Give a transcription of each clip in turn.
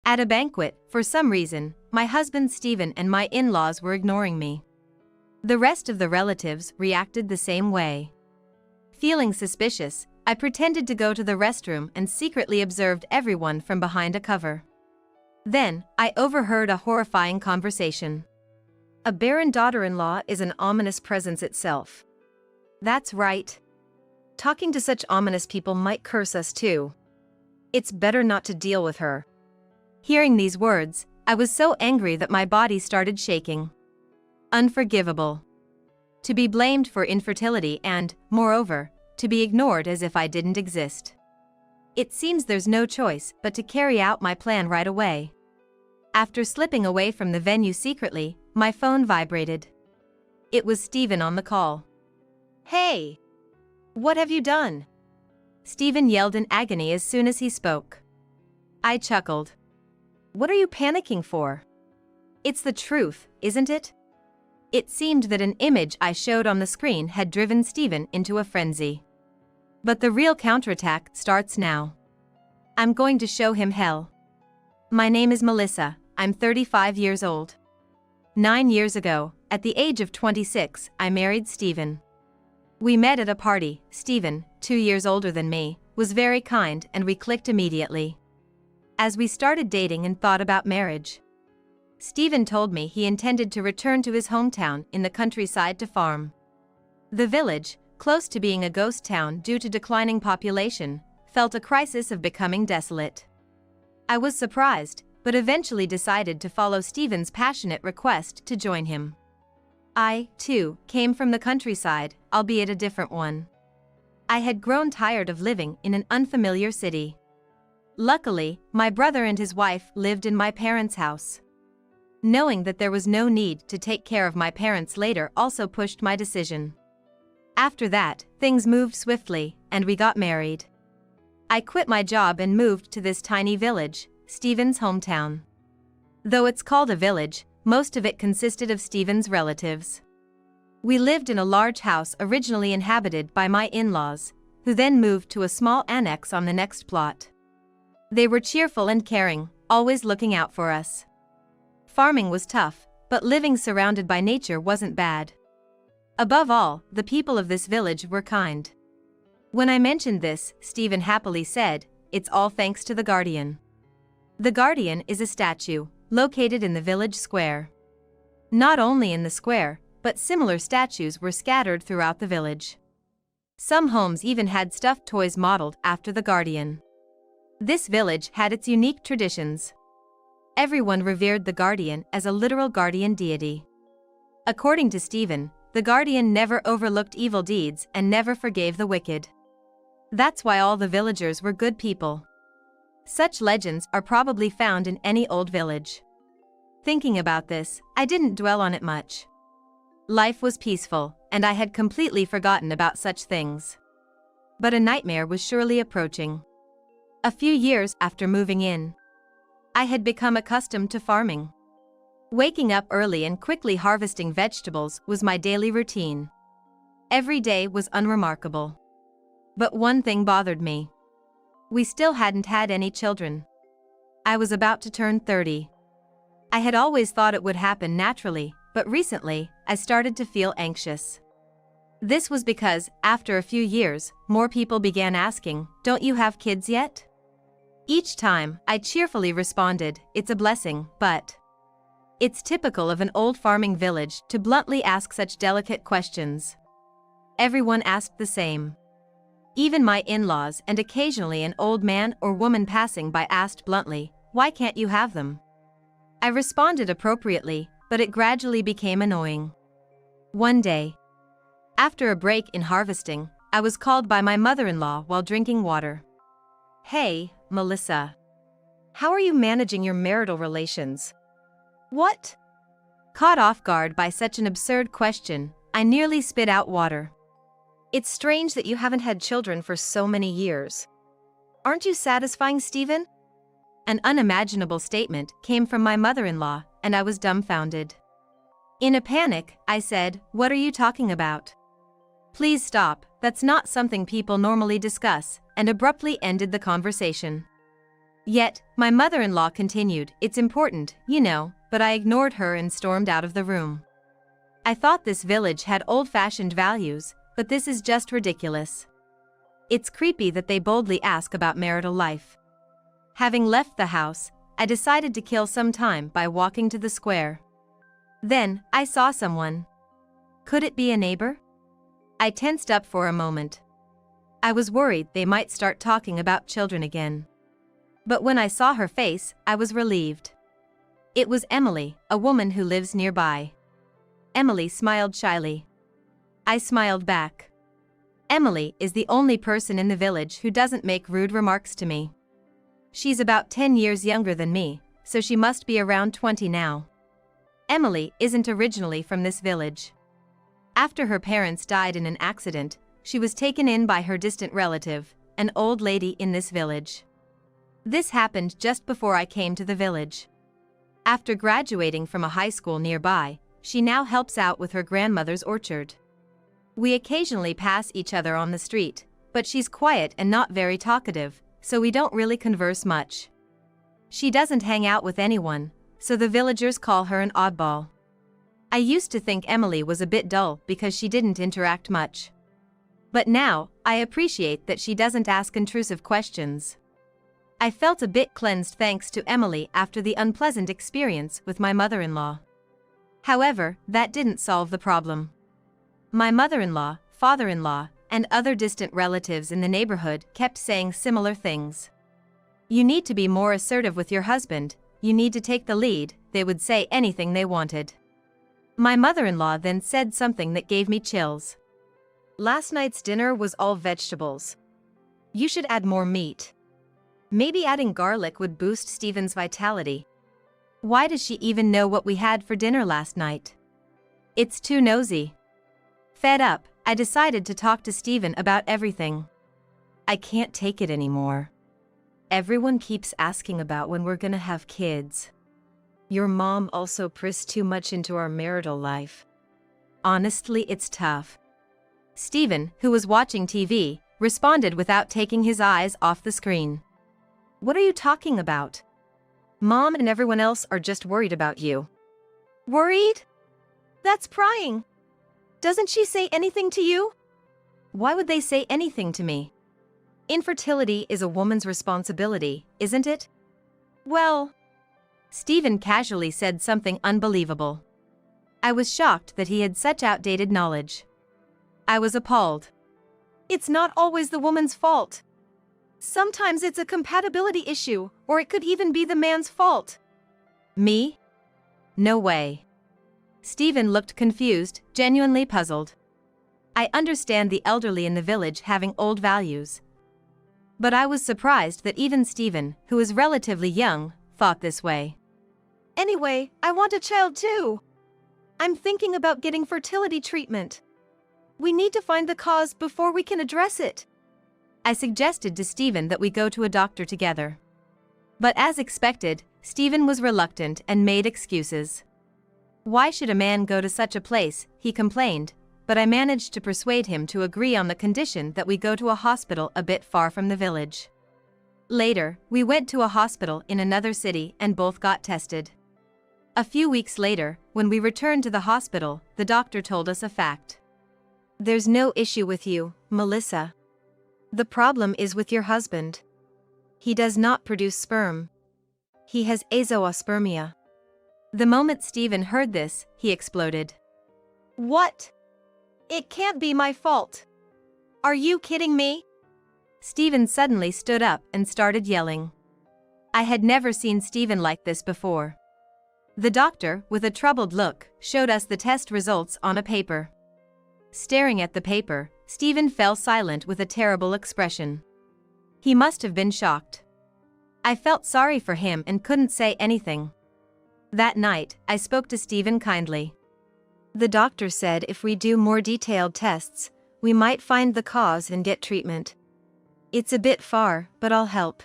At a banquet, for some reason, my husband Stephen and my in-laws were ignoring me. The rest of the relatives reacted the same way. Feeling suspicious, I pretended to go to the restroom and secretly observed everyone from behind a cover. Then, I overheard a horrifying conversation. A barren daughter-in-law is an ominous presence itself. That's right. Talking to such ominous people might curse us too. It's better not to deal with her. Hearing these words, I was so angry that my body started shaking. Unforgivable. To be blamed for infertility and, moreover, to be ignored as if I didn't exist. It seems there's no choice but to carry out my plan right away. After slipping away from the venue secretly, my phone vibrated. It was Stephen on the call. "Hey! What have you done?" Stephen yelled in agony as soon as he spoke. I chuckled. "What are you panicking for? It's the truth, isn't it?" It seemed that an image I showed on the screen had driven Stephen into a frenzy. But the real counterattack starts now. I'm going to show him hell. My name is Melissa, I'm 35 years old. 9 years ago, at the age of 26, I married Stephen. We met at a party. Stephen, 2 years older than me, was very kind and we clicked immediately. As we started dating and thought about marriage, Stephen told me he intended to return to his hometown in the countryside to farm. The village, close to being a ghost town due to declining population, felt a crisis of becoming desolate. I was surprised, but eventually decided to follow Stephen's passionate request to join him. I, too, came from the countryside, albeit a different one. I had grown tired of living in an unfamiliar city. Luckily, my brother and his wife lived in my parents' house. Knowing that there was no need to take care of my parents later also pushed my decision. After that, things moved swiftly, and we got married. I quit my job and moved to this tiny village, Stephen's hometown. Though it's called a village, most of it consisted of Stephen's relatives. We lived in a large house originally inhabited by my in-laws, who then moved to a small annex on the next plot. They were cheerful and caring, always looking out for us. Farming was tough, but living surrounded by nature wasn't bad. Above all, the people of this village were kind. When I mentioned this, Stephen happily said, "It's all thanks to the Guardian." The Guardian is a statue, located in the village square. Not only in the square, but similar statues were scattered throughout the village. Some homes even had stuffed toys modeled after the Guardian. This village had its unique traditions. Everyone revered the Guardian as a literal guardian deity. According to Stephen, the Guardian never overlooked evil deeds and never forgave the wicked. That's why all the villagers were good people. Such legends are probably found in any old village. Thinking about this, I didn't dwell on it much. Life was peaceful, and I had completely forgotten about such things. But a nightmare was surely approaching. A few years after moving in, I had become accustomed to farming. Waking up early and quickly harvesting vegetables was my daily routine. Every day was unremarkable. But one thing bothered me. We still hadn't had any children. I was about to turn 30. I had always thought it would happen naturally, but recently, I started to feel anxious. This was because, after a few years, more people began asking, "Don't you have kids yet?" Each time, I cheerfully responded, "It's a blessing, but..." It's typical of an old farming village to bluntly ask such delicate questions. Everyone asked the same. Even my in-laws and occasionally an old man or woman passing by asked bluntly, "Why can't you have them?" I responded appropriately, but it gradually became annoying. One day, after a break in harvesting, I was called by my mother-in-law while drinking water. "Hey, Melissa. How are you managing your marital relations?" "What?" Caught off guard by such an absurd question, I nearly spit out water. "It's strange that you haven't had children for so many years. Aren't you satisfying, Stephen?" An unimaginable statement came from my mother-in-law, and I was dumbfounded. In a panic, I said, "What are you talking about? Please stop, that's not something people normally discuss," and abruptly ended the conversation. Yet, my mother-in-law continued, "It's important, you know," but I ignored her and stormed out of the room. I thought this village had old-fashioned values, but this is just ridiculous. It's creepy that they boldly ask about marital life. Having left the house, I decided to kill some time by walking to the square. Then, I saw someone. Could it be a neighbor? I tensed up for a moment. I was worried they might start talking about children again. But when I saw her face, I was relieved. It was Emily, a woman who lives nearby. Emily smiled shyly. I smiled back. Emily is the only person in the village who doesn't make rude remarks to me. She's about 10 years younger than me, so she must be around 20 now. Emily isn't originally from this village. After her parents died in an accident, she was taken in by her distant relative, an old lady in this village. This happened just before I came to the village. After graduating from a high school nearby, she now helps out with her grandmother's orchard. We occasionally pass each other on the street, but she's quiet and not very talkative, so we don't really converse much. She doesn't hang out with anyone, so the villagers call her an oddball. I used to think Emily was a bit dull because she didn't interact much. But now, I appreciate that she doesn't ask intrusive questions. I felt a bit cleansed thanks to Emily after the unpleasant experience with my mother-in-law. However, that didn't solve the problem. My mother-in-law, father-in-law, and other distant relatives in the neighborhood kept saying similar things. "You need to be more assertive with your husband, you need to take the lead," they would say anything they wanted. My mother-in-law then said something that gave me chills. "Last night's dinner was all vegetables. You should add more meat. Maybe adding garlic would boost Stephen's vitality. Why does she even know what we had for dinner last night? It's too nosy." Fed up, I decided to talk to Stephen about everything. "I can't take it anymore. Everyone keeps asking about when we're gonna have kids. Your mom also pressed too much into our marital life. Honestly, it's tough." Stephen, who was watching TV, responded without taking his eyes off the screen. "What are you talking about? Mom and everyone else are just worried about you." "Worried? That's prying. Doesn't she say anything to you?" "Why would they say anything to me? Infertility is a woman's responsibility, isn't it?" "Well..." Stephen casually said something unbelievable. I was shocked that he had such outdated knowledge. I was appalled. "It's not always the woman's fault. Sometimes it's a compatibility issue, or it could even be the man's fault." "Me? No way." Stephen looked confused, genuinely puzzled. I understand the elderly in the village having old values. But I was surprised that even Stephen, who is relatively young, thought this way. "Anyway, I want a child too. I'm thinking about getting fertility treatment. We need to find the cause before we can address it." I suggested to Stephen that we go to a doctor together. But as expected, Stephen was reluctant and made excuses. "Why should a man go to such a place?" he complained, but I managed to persuade him to agree on the condition that we go to a hospital a bit far from the village. Later, we went to a hospital in another city and both got tested. A few weeks later, when we returned to the hospital, the doctor told us a fact. "There's no issue with you, Melissa. The problem is with your husband. He does not produce sperm. He has azoospermia." The moment Stephen heard this, he exploded. "What? It can't be my fault. Are you kidding me?" Stephen suddenly stood up and started yelling. I had never seen Stephen like this before. The doctor, with a troubled look, showed us the test results on a paper. Staring at the paper, Stephen fell silent with a terrible expression. He must have been shocked. I felt sorry for him and couldn't say anything. That night, I spoke to Stephen kindly. "The doctor said if we do more detailed tests, we might find the cause and get treatment. It's a bit far, but I'll help."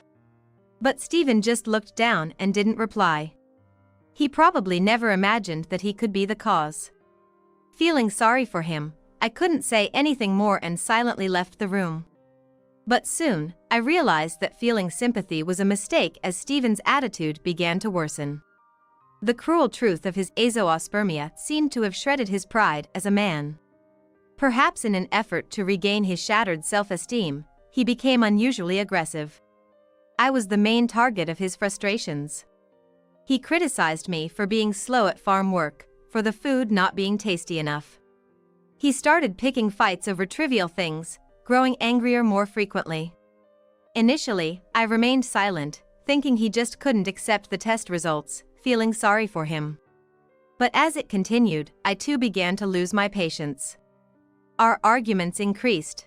But Stephen just looked down and didn't reply. He probably never imagined that he could be the cause. Feeling sorry for him, I couldn't say anything more and silently left the room. But soon, I realized that feeling sympathy was a mistake as Stephen's attitude began to worsen. The cruel truth of his azoospermia seemed to have shredded his pride as a man. Perhaps in an effort to regain his shattered self-esteem, he became unusually aggressive. I was the main target of his frustrations. He criticized me for being slow at farm work, for the food not being tasty enough. He started picking fights over trivial things, growing angrier more frequently. Initially, I remained silent, thinking he just couldn't accept the test results, feeling sorry for him. But as it continued, I too began to lose my patience. Our arguments increased,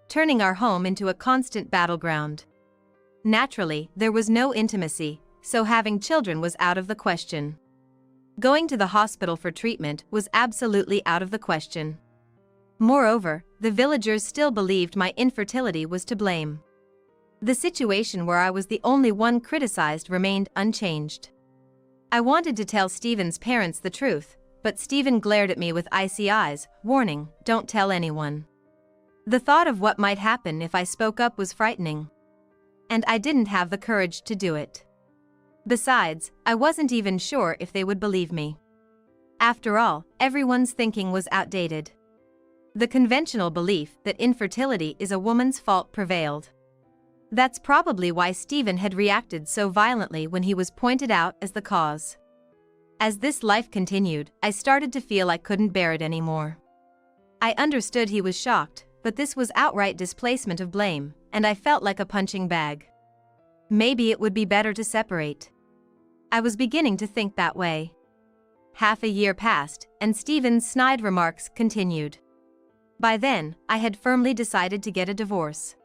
turning our home into a constant battleground. Naturally, there was no intimacy, so having children was out of the question. Going to the hospital for treatment was absolutely out of the question. Moreover, the villagers still believed my infertility was to blame. The situation where I was the only one criticized remained unchanged. I wanted to tell Stephen's parents the truth, but Stephen glared at me with icy eyes, warning, "Don't tell anyone." The thought of what might happen if I spoke up was frightening. And I didn't have the courage to do it. Besides, I wasn't even sure if they would believe me. After all, everyone's thinking was outdated. The conventional belief that infertility is a woman's fault prevailed. That's probably why Stephen had reacted so violently when he was pointed out as the cause. As this life continued, I started to feel I couldn't bear it anymore. I understood he was shocked, but this was outright displacement of blame, and I felt like a punching bag. Maybe it would be better to separate. I was beginning to think that way. Half a year passed, and Stephen's snide remarks continued. By then, I had firmly decided to get a divorce.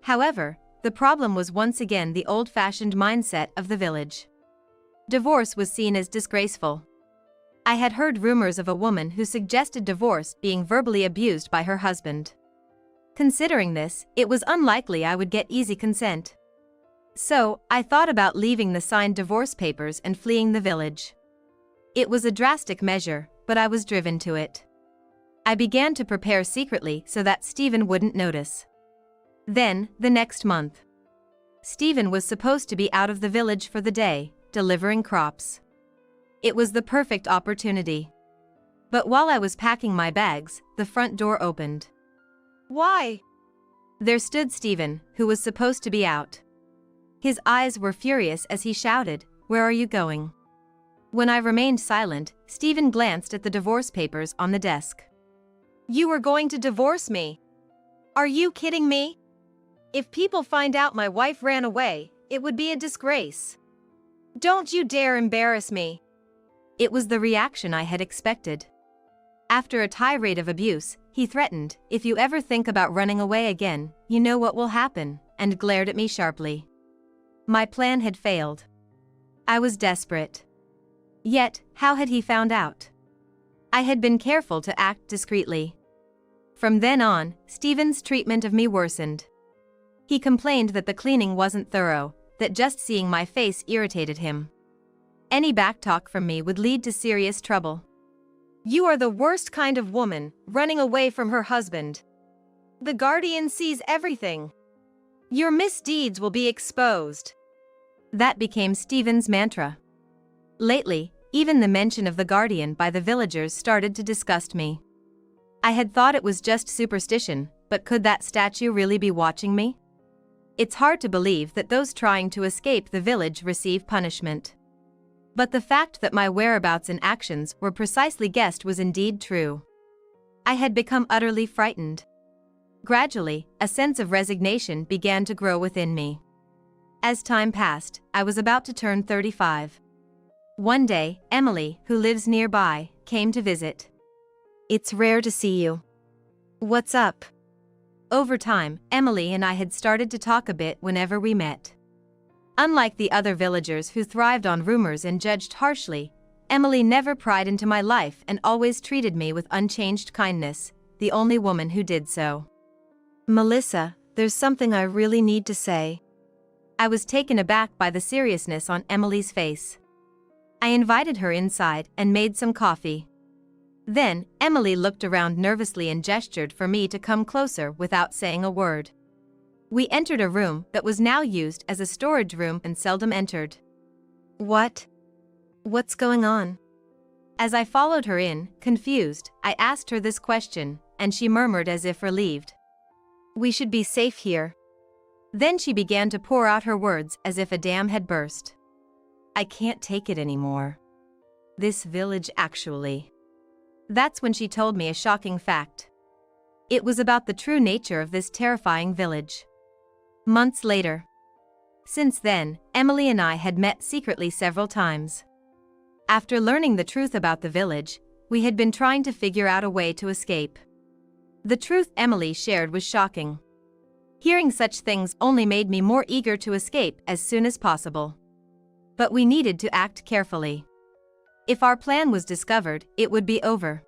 However, the problem was once again the old-fashioned mindset of the village. Divorce was seen as disgraceful. I had heard rumors of a woman who suggested divorce being verbally abused by her husband. Considering this, it was unlikely I would get easy consent. So, I thought about leaving the signed divorce papers and fleeing the village. It was a drastic measure, but I was driven to it. I began to prepare secretly so that Stephen wouldn't notice. Then, the next month, Stephen was supposed to be out of the village for the day, delivering crops. It was the perfect opportunity. But while I was packing my bags, the front door opened. Why? There stood Stephen, who was supposed to be out. His eyes were furious as he shouted, "Where are you going?" When I remained silent, Stephen glanced at the divorce papers on the desk. You were going to divorce me? Are you kidding me? If people find out my wife ran away, it would be a disgrace. Don't you dare embarrass me. It was the reaction I had expected. After a tirade of abuse, he threatened, "If you ever think about running away again, you know what will happen," and glared at me sharply. My plan had failed. I was desperate. Yet, how had he found out? I had been careful to act discreetly. From then on, Stephen's treatment of me worsened. He complained that the cleaning wasn't thorough, that just seeing my face irritated him. Any backtalk from me would lead to serious trouble. You are the worst kind of woman, running away from her husband. The guardian sees everything. Your misdeeds will be exposed. That became Stephen's mantra. Lately, even the mention of the guardian by the villagers started to disgust me. I had thought it was just superstition, but could that statue really be watching me? It's hard to believe that those trying to escape the village receive punishment. But the fact that my whereabouts and actions were precisely guessed was indeed true. I had become utterly frightened. Gradually, a sense of resignation began to grow within me. As time passed, I was about to turn 35. One day, Emily, who lives nearby, came to visit. "It's rare to see you. What's up?" Over time, Emily and I had started to talk a bit whenever we met. Unlike the other villagers who thrived on rumors and judged harshly, Emily never pried into my life and always treated me with unchanged kindness, the only woman who did so. "Melissa, there's something I really need to say." I was taken aback by the seriousness on Emily's face. I invited her inside and made some coffee. Then, Emily looked around nervously and gestured for me to come closer without saying a word. We entered a room that was now used as a storage room and seldom entered. What's going on? As I followed her in, confused, I asked her this question, and she murmured as if relieved. We should be safe here. Then she began to pour out her words as if a dam had burst. I can't take it anymore. This village actually. That's when she told me a shocking fact. It was about the true nature of this terrifying village. Months later. Since then, Emily and I had met secretly several times. After learning the truth about the village, we had been trying to figure out a way to escape. The truth Emily shared was shocking. Hearing such things only made me more eager to escape as soon as possible. But we needed to act carefully. If our plan was discovered, it would be over.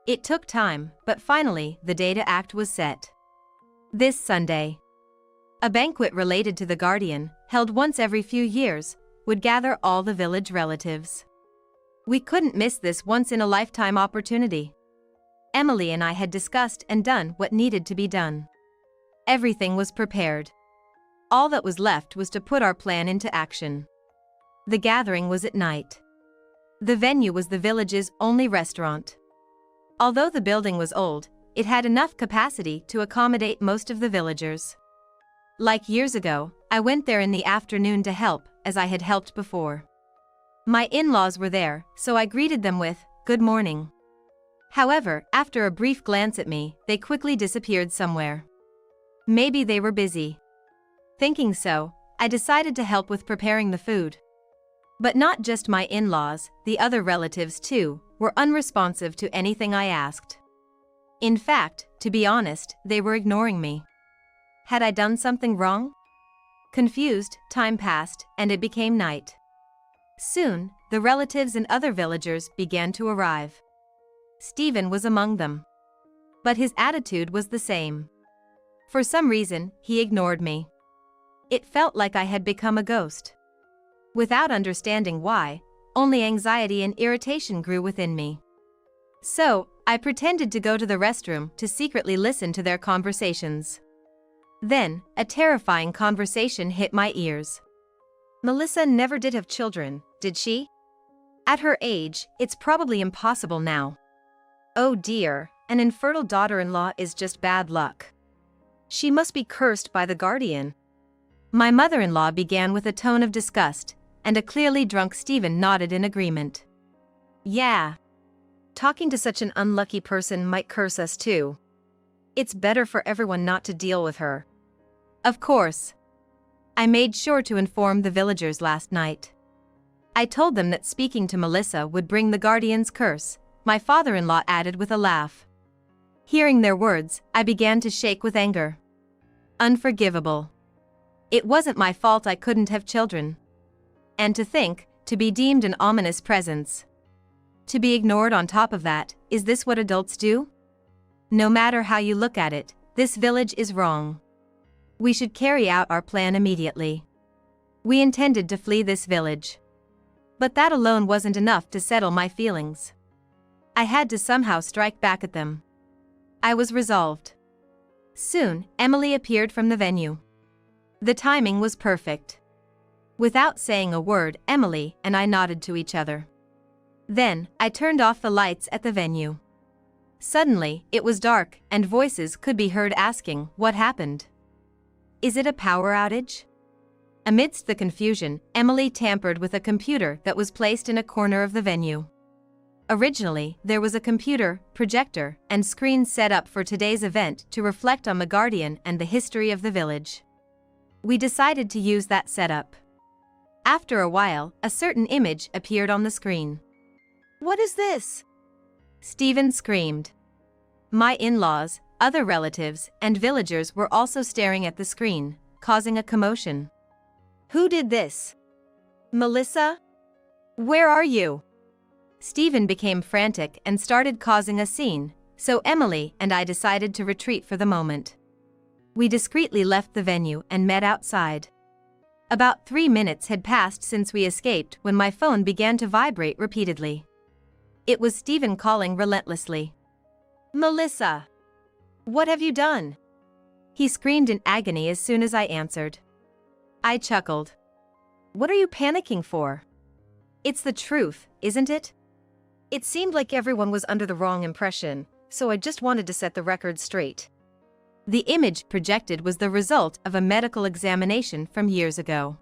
It took time, but finally, the day to act was set. This Sunday. A banquet related to the Guardian, held once every few years, would gather all the village relatives. We couldn't miss this once-in-a-lifetime opportunity. Emily and I had discussed and done what needed to be done. Everything was prepared. All that was left was to put our plan into action. The gathering was at night. The venue was the village's only restaurant. Although the building was old, it had enough capacity to accommodate most of the villagers. Like years ago, I went there in the afternoon to help, as I had helped before. My in-laws were there, so I greeted them with, "Good morning." However, after a brief glance at me, they quickly disappeared somewhere. Maybe they were busy. Thinking so, I decided to help with preparing the food. But not just my in-laws, the other relatives too, were unresponsive to anything I asked. In fact, to be honest, they were ignoring me. Had I done something wrong? Confused, time passed, and it became night. Soon, the relatives and other villagers began to arrive. Stephen was among them. But his attitude was the same. For some reason, he ignored me. It felt like I had become a ghost. Without understanding why, only anxiety and irritation grew within me. So, I pretended to go to the restroom to secretly listen to their conversations. Then, a terrifying conversation hit my ears. Melissa never did have children, did she? At her age, it's probably impossible now. Oh dear, an infertile daughter-in-law is just bad luck. She must be cursed by the Guardian. My mother-in-law began with a tone of disgust, and a clearly drunk Stephen nodded in agreement. Yeah. Talking to such an unlucky person might curse us too. It's better for everyone not to deal with her. Of course. I made sure to inform the villagers last night. I told them that speaking to Melissa would bring the Guardian's curse, my father-in-law added with a laugh. Hearing their words, I began to shake with anger. Unforgivable. It wasn't my fault I couldn't have children. And to think, to be deemed an ominous presence. To be ignored on top of that, is this what adults do? No matter how you look at it, this village is wrong. We should carry out our plan immediately. We intended to flee this village. But that alone wasn't enough to settle my feelings. I had to somehow strike back at them. I was resolved. Soon, Emily appeared from the venue. The timing was perfect. Without saying a word, Emily and I nodded to each other. Then, I turned off the lights at the venue. Suddenly, it was dark, and voices could be heard asking, "What happened? Is it a power outage?" Amidst the confusion, Emily tampered with a computer that was placed in a corner of the venue. Originally, there was a computer, projector, and screen set up for today's event to reflect on the Guardian and the history of the village. We decided to use that setup. After a while, a certain image appeared on the screen. What is this? Stephen screamed. My in-laws, other relatives, and villagers were also staring at the screen, causing a commotion. Who did this? Melissa? Where are you? Stephen became frantic and started causing a scene, so Emily and I decided to retreat for the moment. We discreetly left the venue and met outside. About 3 minutes had passed since we escaped when my phone began to vibrate repeatedly. It was Stephen calling relentlessly. Melissa! What have you done? He screamed in agony as soon as I answered. I chuckled. What are you panicking for? It's the truth, isn't it? It seemed like everyone was under the wrong impression, so I just wanted to set the record straight. The image projected was the result of a medical examination from years ago.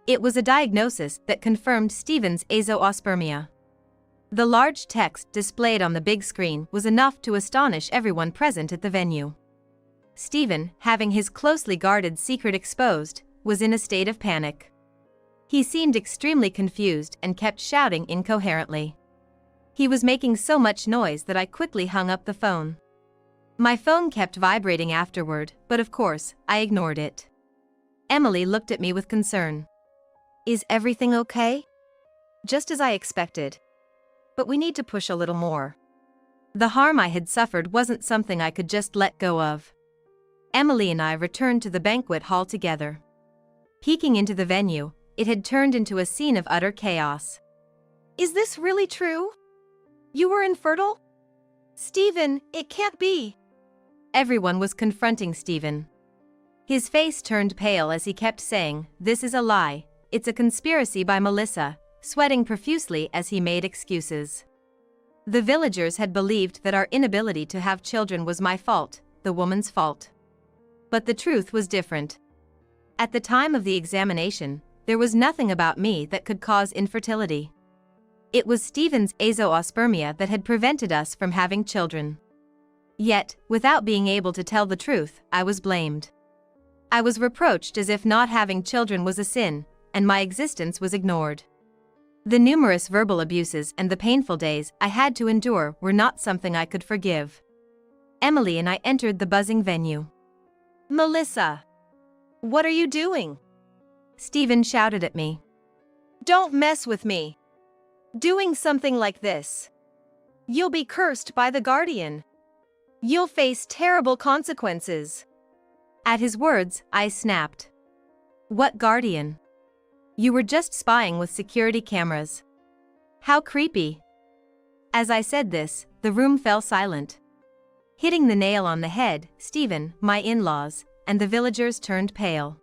It was a diagnosis that confirmed Stephen's azoospermia. The large text displayed on the big screen was enough to astonish everyone present at the venue. Stephen, having his closely guarded secret exposed, was in a state of panic. He seemed extremely confused and kept shouting incoherently. He was making so much noise that I quickly hung up the phone. My phone kept vibrating afterward, but of course, I ignored it. Emily looked at me with concern. Is everything okay? Just as I expected. But we need to push a little more. The harm I had suffered wasn't something I could just let go of. Emily and I returned to the banquet hall together. Peeking into the venue, it had turned into a scene of utter chaos. Is this really true? You were infertile? Stephen, it can't be. Everyone was confronting Stephen. His face turned pale as he kept saying, "This is a lie, it's a conspiracy by Melissa," sweating profusely as he made excuses. The villagers had believed that our inability to have children was my fault, the woman's fault. But the truth was different. At the time of the examination, there was nothing about me that could cause infertility. It was Stephen's azoospermia that had prevented us from having children. Yet, without being able to tell the truth, I was blamed. I was reproached as if not having children was a sin, and my existence was ignored. The numerous verbal abuses and the painful days I had to endure were not something I could forgive. Emily and I entered the buzzing venue. Melissa! What are you doing? Stephen shouted at me. Don't mess with me. Doing something like this. You'll be cursed by the guardian. You'll face terrible consequences. At his words, I snapped. What guardian? You were just spying with security cameras. How creepy. As I said this, the room fell silent. Hitting the nail on the head, Stephen, my in-laws, and the villagers turned pale.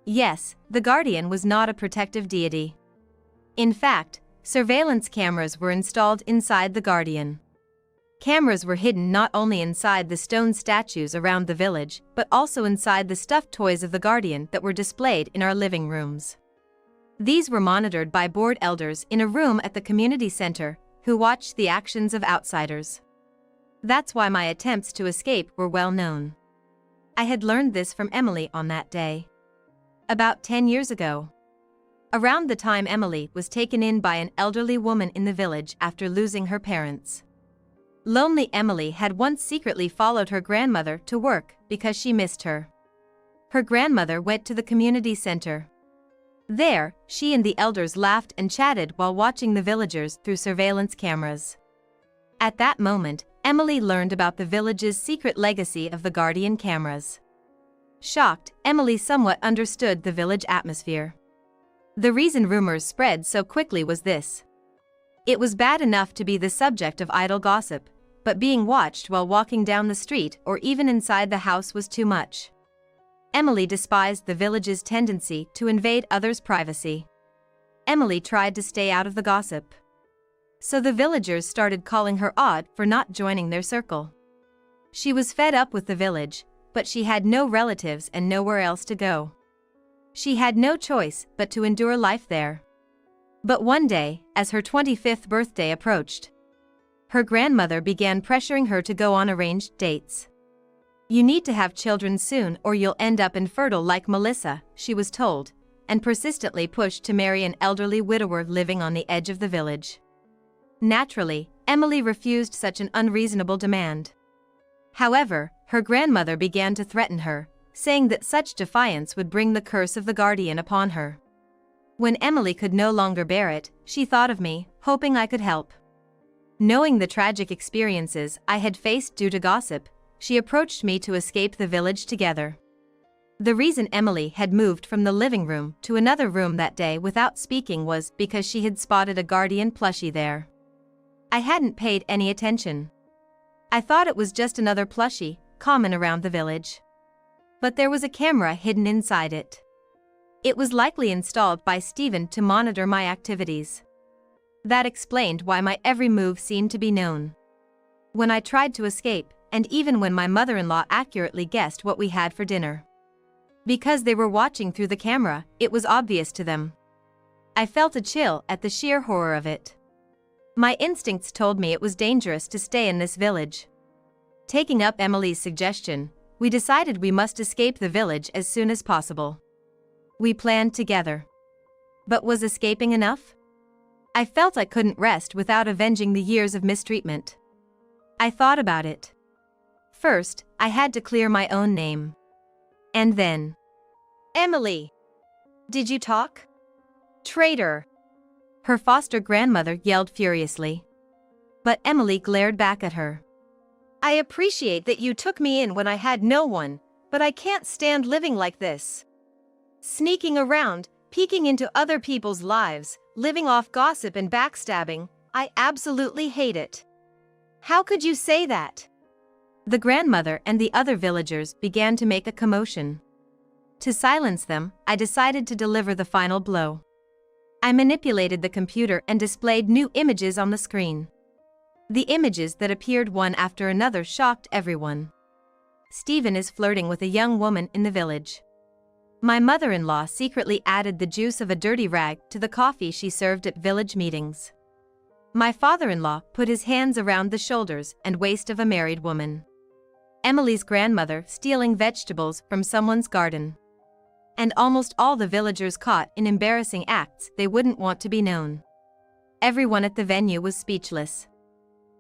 Yes, the guardian was not a protective deity. In fact, surveillance cameras were installed inside the guardian. Cameras were hidden not only inside the stone statues around the village, but also inside the stuffed toys of the guardian that were displayed in our living rooms. These were monitored by board elders in a room at the community center, who watched the actions of outsiders. That's why my attempts to escape were well known. I had learned this from Emily on that day. About 10 years ago. Around the time Emily was taken in by an elderly woman in the village after losing her parents. Lonely Emily had once secretly followed her grandmother to work because she missed her. Her grandmother went to the community center. There, she and the elders laughed and chatted while watching the villagers through surveillance cameras. At that moment, Emily learned about the village's secret legacy of the guardian cameras. Shocked, Emily somewhat understood the village atmosphere. The reason rumors spread so quickly was this. It was bad enough to be the subject of idle gossip, but being watched while walking down the street or even inside the house was too much. Emily despised the village's tendency to invade others' privacy. Emily tried to stay out of the gossip. So the villagers started calling her odd for not joining their circle. She was fed up with the village, but she had no relatives and nowhere else to go. She had no choice but to endure life there. But one day, as her 25th birthday approached, her grandmother began pressuring her to go on arranged dates. You need to have children soon or you'll end up infertile like Melissa, she was told, and persistently pushed to marry an elderly widower living on the edge of the village. Naturally, Emily refused such an unreasonable demand. However, her grandmother began to threaten her, saying that such defiance would bring the curse of the guardian upon her. When Emily could no longer bear it, she thought of me, hoping I could help. Knowing the tragic experiences I had faced due to gossip, she approached me to escape the village together. The reason Emily had moved from the living room to another room that day without speaking was because she had spotted a guardian plushie there. I hadn't paid any attention. I thought it was just another plushie, common around the village. But there was a camera hidden inside it. It was likely installed by Stephen to monitor my activities. That explained why my every move seemed to be known. When I tried to escape, and even when my mother-in-law accurately guessed what we had for dinner. Because they were watching through the camera, it was obvious to them. I felt a chill at the sheer horror of it. My instincts told me it was dangerous to stay in this village. Taking up Emily's suggestion, we decided we must escape the village as soon as possible. We planned together. But was escaping enough? I felt I couldn't rest without avenging the years of mistreatment. I thought about it. First, I had to clear my own name. And then, Emily! Did you talk? Traitor! Her foster grandmother yelled furiously. But Emily glared back at her. I appreciate that you took me in when I had no one, but I can't stand living like this. Sneaking around, peeking into other people's lives, living off gossip and backstabbing, I absolutely hate it. How could you say that? The grandmother and the other villagers began to make a commotion. To silence them, I decided to deliver the final blow. I manipulated the computer and displayed new images on the screen. The images that appeared one after another shocked everyone. Stephen is flirting with a young woman in the village. My mother-in-law secretly added the juice of a dirty rag to the coffee she served at village meetings. My father-in-law put his hands around the shoulders and waist of a married woman. Emily's grandmother stealing vegetables from someone's garden. And almost all the villagers caught in embarrassing acts they wouldn't want to be known. Everyone at the venue was speechless.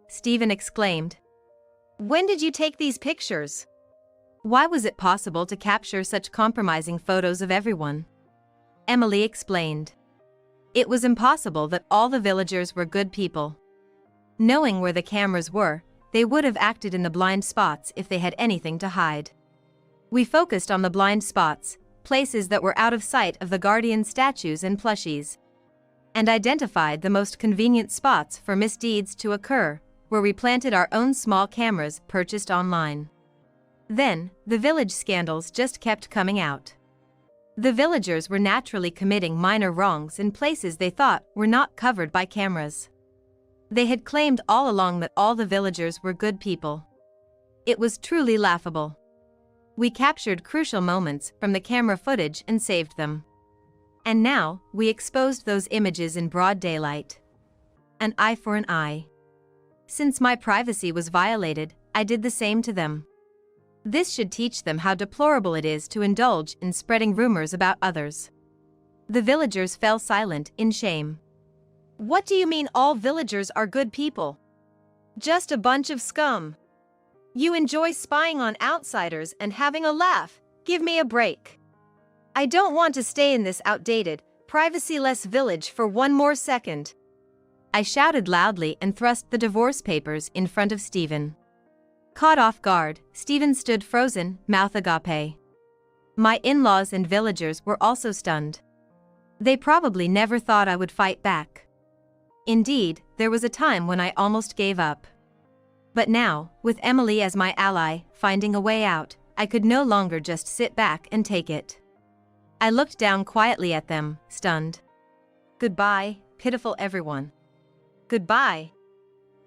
Stephen exclaimed, When did you take these pictures? Why was it possible to capture such compromising photos of everyone? Emily explained. It was impossible that all the villagers were good people. Knowing where the cameras were, they would have acted in the blind spots if they had anything to hide. We focused on the blind spots, places that were out of sight of the guardian statues and plushies, and identified the most convenient spots for misdeeds to occur, where we planted our own small cameras purchased online. Then, the village scandals just kept coming out. The villagers were naturally committing minor wrongs in places they thought were not covered by cameras. They had claimed all along that all the villagers were good people. It was truly laughable. We captured crucial moments from the camera footage and saved them. And now, we exposed those images in broad daylight. An eye for an eye. Since my privacy was violated, I did the same to them. This should teach them how deplorable it is to indulge in spreading rumors about others. The villagers fell silent in shame. What do you mean all villagers are good people? Just a bunch of scum. You enjoy spying on outsiders and having a laugh. Give me a break. I don't want to stay in this outdated, privacy-less village for one more second. I shouted loudly and thrust the divorce papers in front of Stephen. Caught off guard, Stephen stood frozen, mouth agape. My in-laws and villagers were also stunned. They probably never thought I would fight back. Indeed, there was a time when I almost gave up. But now, with Emily as my ally, finding a way out, I could no longer just sit back and take it. I looked down quietly at them, stunned. Goodbye, pitiful everyone. Goodbye,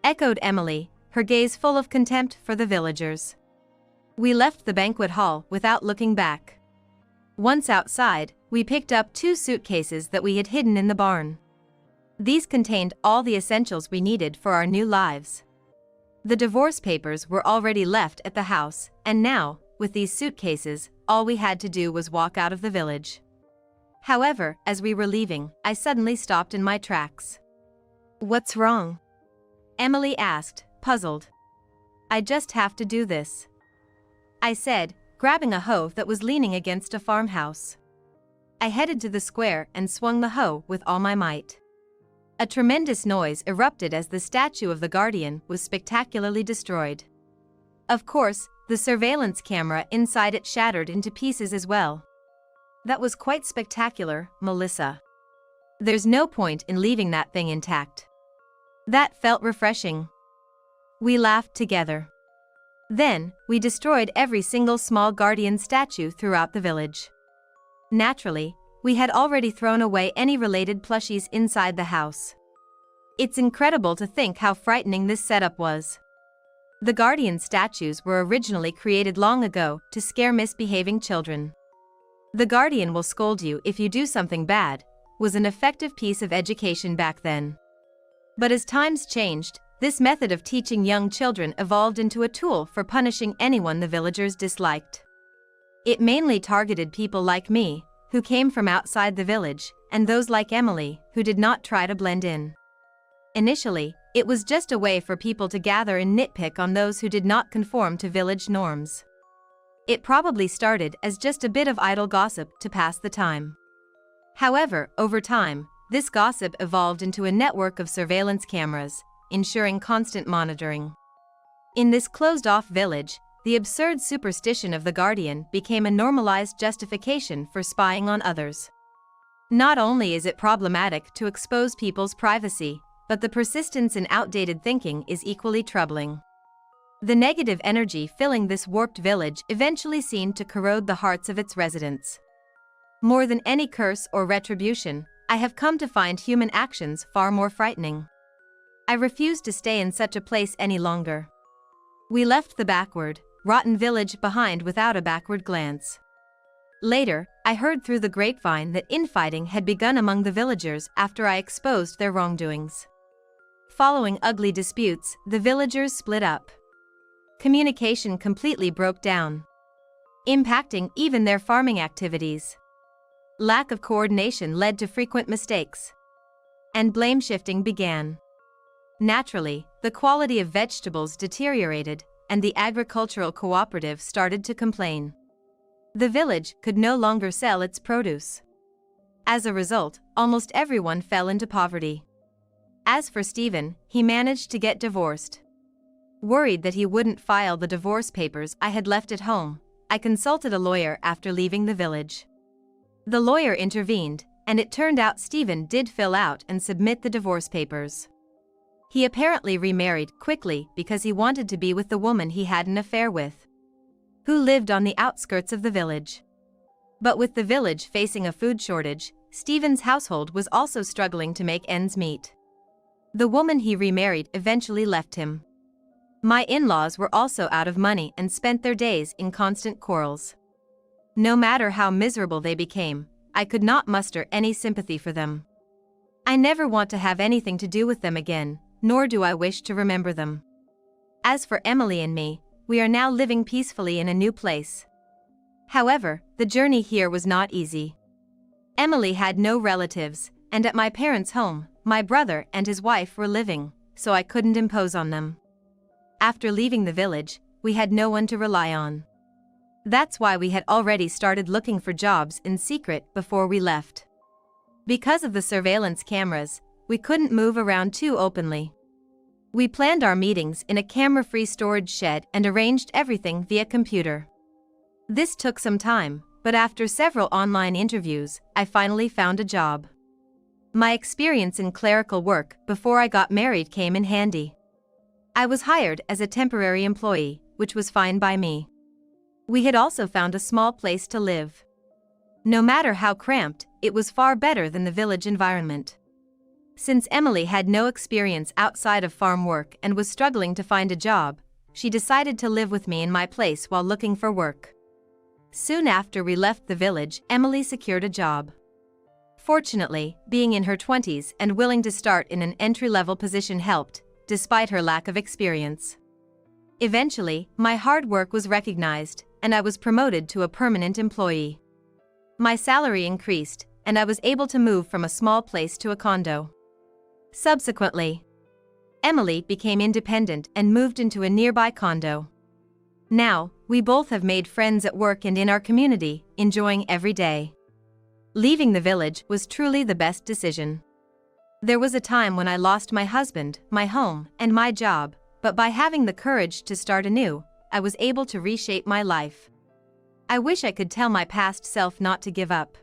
echoed Emily, her gaze full of contempt for the villagers. We left the banquet hall without looking back. Once outside, we picked up 2 suitcases that we had hidden in the barn. These contained all the essentials we needed for our new lives. The divorce papers were already left at the house, and now, with these suitcases, all we had to do was walk out of the village. However, as we were leaving, I suddenly stopped in my tracks. What's wrong? Emily asked, puzzled. I just have to do this, I said, grabbing a hoe that was leaning against a farmhouse. I headed to the square and swung the hoe with all my might. A tremendous noise erupted as the statue of the guardian was spectacularly destroyed. Of course, the surveillance camera inside it shattered into pieces as well. That was quite spectacular, Melissa. There's no point in leaving that thing intact. That felt refreshing. We laughed together. Then, we destroyed every single small guardian statue throughout the village. Naturally, we had already thrown away any related plushies inside the house. It's incredible to think how frightening this setup was. The guardian statues were originally created long ago to scare misbehaving children. "The guardian will scold you if you do something bad" was an effective piece of education back then. But as times changed, this method of teaching young children evolved into a tool for punishing anyone the villagers disliked. It mainly targeted people like me, who came from outside the village, and those like Emily, who did not try to blend in. Initially, it was just a way for people to gather and nitpick on those who did not conform to village norms. It probably started as just a bit of idle gossip to pass the time. However, over time, this gossip evolved into a network of surveillance cameras, ensuring constant monitoring. In this closed-off village, the absurd superstition of the guardian became a normalized justification for spying on others. Not only is it problematic to expose people's privacy, but the persistence in outdated thinking is equally troubling. The negative energy filling this warped village eventually seemed to corrode the hearts of its residents. More than any curse or retribution, I have come to find human actions far more frightening. I refused to stay in such a place any longer. We left the backward, rotten village behind without a backward glance. Later, I heard through the grapevine that infighting had begun among the villagers after I exposed their wrongdoings. Following ugly disputes, the villagers split up. Communication completely broke down, impacting even their farming activities. Lack of coordination led to frequent mistakes, and blame shifting began. Naturally, the quality of vegetables deteriorated, and the agricultural cooperative started to complain. The village could no longer sell its produce. As a result, almost everyone fell into poverty. As for Stephen, he managed to get divorced. Worried that he wouldn't file the divorce papers I had left at home, I consulted a lawyer after leaving the village. The lawyer intervened, and it turned out Stephen did fill out and submit the divorce papers. He apparently remarried quickly because he wanted to be with the woman he had an affair with, who lived on the outskirts of the village. But with the village facing a food shortage, Stephen's household was also struggling to make ends meet. The woman he remarried eventually left him. My in-laws were also out of money and spent their days in constant quarrels. No matter how miserable they became, I could not muster any sympathy for them. I never want to have anything to do with them again, nor do I wish to remember them. As for Emily and me, we are now living peacefully in a new place. However, the journey here was not easy. Emily had no relatives, and at my parents' home, my brother and his wife were living, so I couldn't impose on them. After leaving the village, we had no one to rely on. That's why we had already started looking for jobs in secret before we left. Because of the surveillance cameras, we couldn't move around too openly. We planned our meetings in a camera-free storage shed and arranged everything via computer. This took some time, but after several online interviews, I finally found a job. My experience in clerical work before I got married came in handy. I was hired as a temporary employee, which was fine by me. We had also found a small place to live. No matter how cramped, it was far better than the village environment. Since Emily had no experience outside of farm work and was struggling to find a job, she decided to live with me in my place while looking for work. Soon after we left the village, Emily secured a job. Fortunately, being in her 20s and willing to start in an entry-level position helped, despite her lack of experience. Eventually, my hard work was recognized, and I was promoted to a permanent employee. My salary increased, and I was able to move from a small place to a condo. Subsequently, Emily became independent and moved into a nearby condo. Now, we both have made friends at work and in our community, enjoying every day. Leaving the village was truly the best decision. There was a time when I lost my husband, my home, and my job, but by having the courage to start anew, I was able to reshape my life. I wish I could tell my past self not to give up.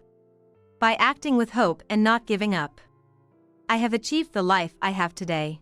By acting with hope and not giving up, I have achieved the life I have today.